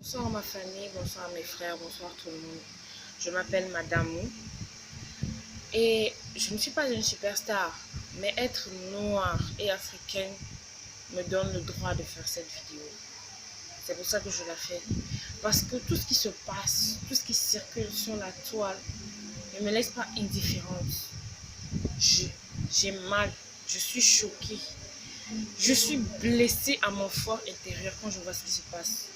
Bonsoir ma famille, bonsoir mes frères, bonsoir tout le monde. Je m'appelle Madame Mou et je ne suis pas une superstar, mais être noire et africaine me donne le droit de faire cette vidéo. C'est pour ça que je la fais. Parce que tout ce qui se passe, tout ce qui circule sur la toile ne me laisse pas indifférente. J'ai mal, je suis choquée, je suis blessée à mon fort intérieur quand je vois ce qui se passe.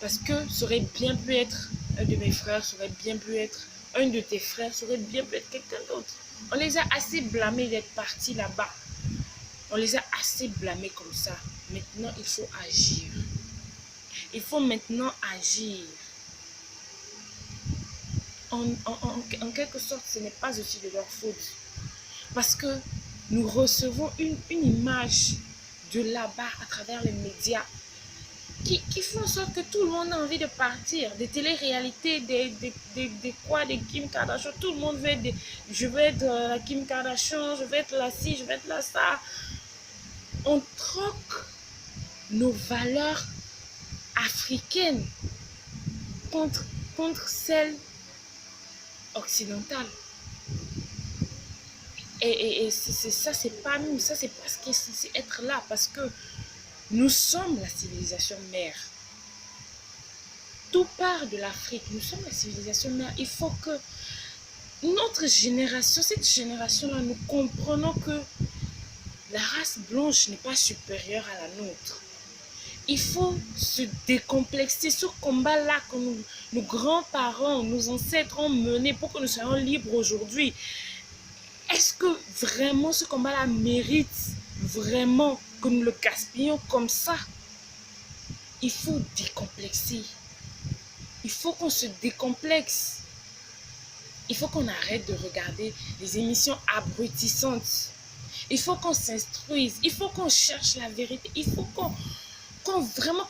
Parce que ça aurait bien pu être un de mes frères, ça aurait bien pu être un de tes frères, ça aurait bien pu être quelqu'un d'autre. On les a assez blâmés d'être partis là-bas. On les a assez blâmés comme ça. Maintenant, il faut agir. Il faut maintenant agir. En quelque sorte, ce n'est pas aussi de leur faute. Parce que nous recevons une image de là-bas à travers les médias qui font en sorte que tout le monde a envie de partir. Des téléréalités, des Kim Kardashian. Tout le monde veut être je veux être la Kim Kardashian, je veux être la ci, je veux être la ça. On troque nos valeurs africaines contre celles occidentales. Et ça, c'est pas nous. Ça, c'est parce qu'il est censé être là. Parce que nous sommes la civilisation mère. Tout part de l'Afrique. Nous sommes la civilisation mère. Il faut que notre génération, cette génération-là, nous comprenons que la race blanche n'est pas supérieure à la nôtre. Il faut se décomplexer ce combat-là que nos grands-parents, nos ancêtres ont mené pour que nous soyons libres aujourd'hui. Est-ce que vraiment ce combat-là mérite vraiment que nous le gaspillons comme ça? Il faut décomplexer. Il faut qu'on se décomplexe. Il faut qu'on arrête de regarder les émissions abrutissantes. Il faut qu'on s'instruise. Il faut qu'on cherche la vérité. Il faut qu'on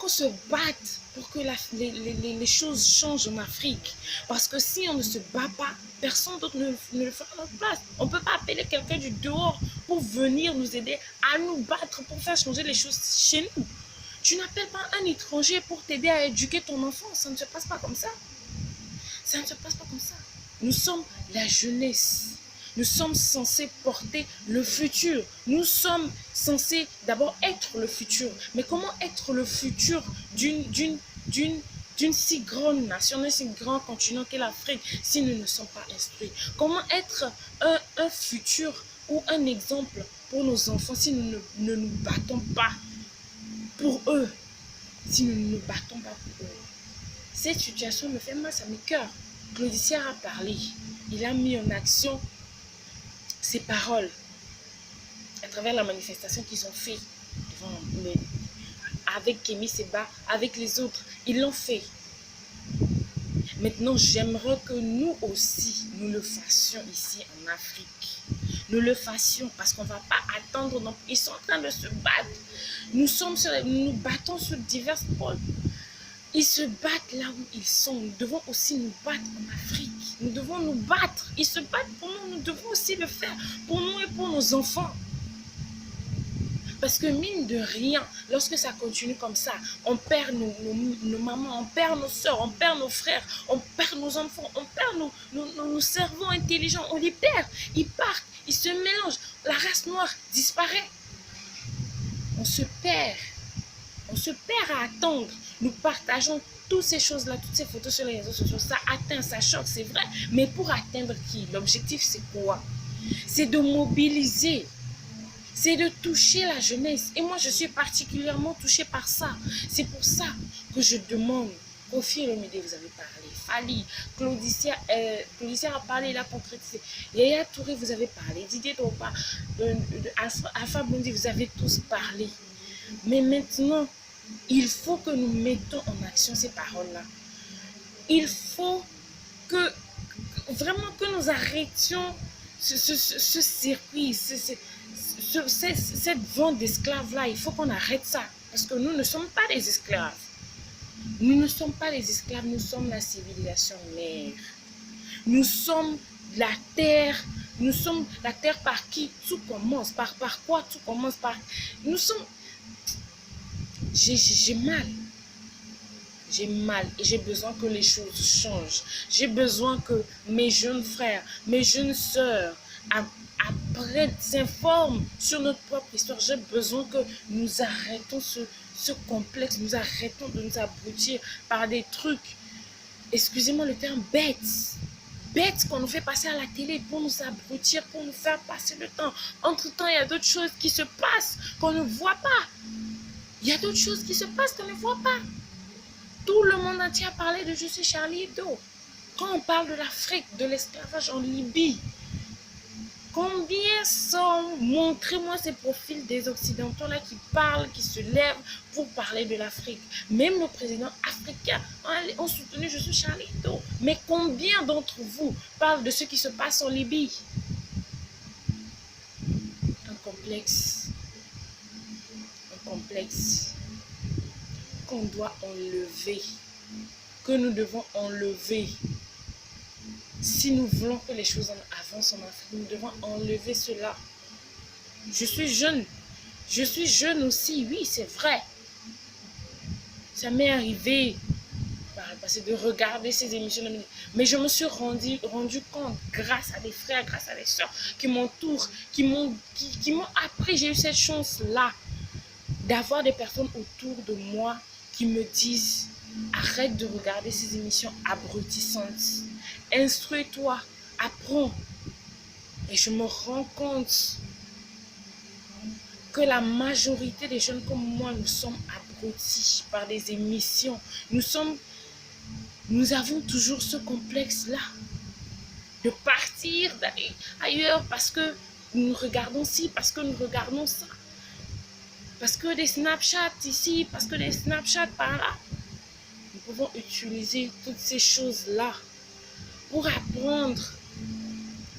se batte pour que les choses changent en Afrique. Parce que si on ne se bat pas, personne d'autre ne le fera à notre place. On ne peut pas appeler quelqu'un du dehors pour venir nous aider à nous battre, pour faire changer les choses chez nous. Tu n'appelles pas un étranger pour t'aider à éduquer ton enfant. Ça ne se passe pas comme ça. Ça ne se passe pas comme ça. Nous sommes la jeunesse. Nous sommes censés porter le futur. Nous sommes censés d'abord être le futur. Mais comment être le futur d'une si grande nation, d'un si grand continent qu'est l'Afrique si nous ne sommes pas instruits? Comment être un futur ou un exemple pour nos enfants si nous ne nous battons pas pour eux? Si nous ne nous battons pas pour eux. Cette situation me fait mal, ça me cœur. Claudicien a parlé. Il a mis en action ses paroles à travers la manifestation qu'ils ont fait avec Kémy Séba, avec les autres. Ils l'ont fait. Maintenant, j'aimerais que nous aussi, nous le fassions ici en Afrique. Nous le fassions parce qu'on ne va pas attendre. Donc, ils sont en train de se battre. Nous nous battons sur divers pôles. Ils se battent là où ils sont. Nous devons aussi nous battre en Afrique. Nous devons nous battre. Ils se battent pour nous. Nous devons aussi le faire pour nous et pour nos enfants. Parce que mine de rien, lorsque ça continue comme ça, on perd nos mamans, on perd nos soeurs, on perd nos frères, on perd nos enfants, on perd nos cerveaux intelligents. On les perd. Ils partent, ils se mélangent. La race noire disparaît. On se perd. On se perd à attendre. Nous partageons toutes ces choses-là, toutes ces photos sur les réseaux sociaux. Ça atteint, ça choque, c'est vrai. Mais pour atteindre qui? L'objectif, c'est quoi? C'est de mobiliser. C'est de toucher la jeunesse. Et moi, je suis particulièrement touchée par ça. C'est pour ça que je demande. Kofi Olomide, vous avez parlé. Fali, Claudicia a parlé, il a concrétisé. Yaya Touré, vous avez parlé. Didier Drogba, Alpha Blondy, vous avez tous parlé. Mais maintenant, il faut que nous mettons en action ces paroles-là. Il faut que vraiment que nous arrêtions ce circuit, cette vente d'esclaves-là. Il faut qu'on arrête ça. Parce que nous ne sommes pas des esclaves. Nous ne sommes pas des esclaves, nous sommes la civilisation mère. Nous sommes la terre. Nous sommes la terre par qui tout commence. Par quoi tout commence. Nous sommes... J'ai mal. j'ai mal et j'ai besoin que les choses changent. J'ai besoin que mes jeunes frères, mes jeunes sœurs apprennent, s'informent sur notre propre histoire. J'ai besoin que nous arrêtons ce complexe, nous arrêtons de nous abrutir par des trucs, excusez-moi le terme, bêtes qu'on nous fait passer à la télé pour nous abrutir, pour nous faire passer le temps. Entre-temps, il y a d'autres choses qui se passent qu'on ne voit pas. Il y a d'autres choses qui se passent qu'on ne voit pas. Tout le monde entier a parlé de Je suis Charlie Hebdo. Quand on parle de l'Afrique, de l'esclavage en Libye, combien sont, montrez-moi ces profils des Occidentaux là qui parlent, qui se lèvent pour parler de l'Afrique. Même le président africain ont soutenu Je suis Charlie Hebdo. Mais combien d'entre vous parlent de ce qui se passe en Libye? Un complexe qu'on doit enlever, que nous devons enlever. Si nous voulons que les choses avancent en Afrique, nous devons enlever cela. Je suis jeune aussi, oui, c'est vrai. Ça m'est arrivé par le passé de regarder ces émissions, mais je me suis rendu compte, grâce à des frères, grâce à des soeurs qui m'entourent, qui m'ont appris, j'ai eu cette chance-là, d'avoir des personnes autour de moi qui me disent arrête de regarder ces émissions abrutissantes, instruis-toi, apprends. Et je me rends compte que la majorité des jeunes comme moi, nous sommes abrutis par des émissions. Nous avons toujours ce complexe-là de partir, d'aller ailleurs parce que nous regardons ci, parce que nous regardons ça. Parce que des Snapchats ici, parce que des Snapchats par là. Nous pouvons utiliser toutes ces choses-là pour apprendre,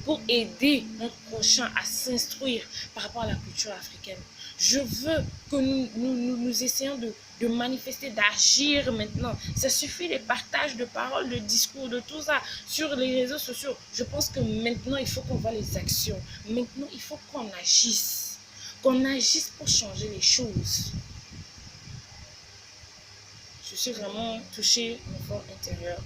pour aider notre prochain à s'instruire par rapport à la culture africaine. Je veux que nous essayions de manifester, d'agir maintenant. Ça suffit les partages de paroles, de discours, de tout ça sur les réseaux sociaux. Je pense que maintenant, il faut qu'on voit les actions. Maintenant, il faut qu'on agisse. Qu'on agisse pour changer les choses. Je suis vraiment touchée au fond intérieur.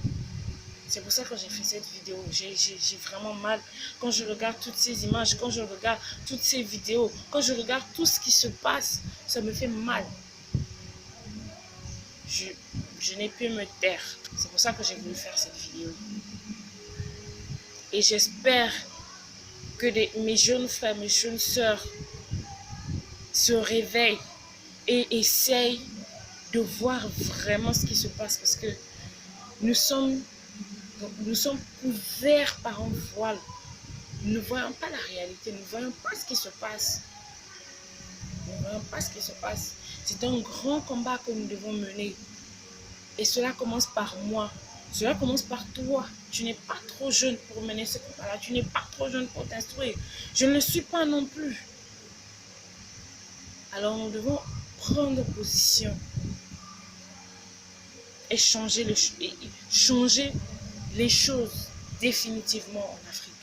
C'est pour ça que j'ai fait cette vidéo. J'ai vraiment mal quand je regarde toutes ces images, quand je regarde toutes ces vidéos, quand je regarde tout ce qui se passe, ça me fait mal. Je n'ai pu me taire. C'est pour ça que j'ai voulu faire cette vidéo. Et j'espère que mes jeunes frères, mes jeunes sœurs se réveillent et essayent de voir vraiment ce qui se passe, parce que nous sommes couverts par un voile. Nous ne voyons pas la réalité, nous ne voyons pas ce qui se passe. Nous ne voyons pas ce qui se passe. C'est un grand combat que nous devons mener. Et cela commence par moi. Cela commence par toi. Tu n'es pas trop jeune pour mener ce combat-là. Tu n'es pas trop jeune pour t'instruire. Je ne le suis pas non plus. Alors nous devons prendre position et changer les choses définitivement en Afrique.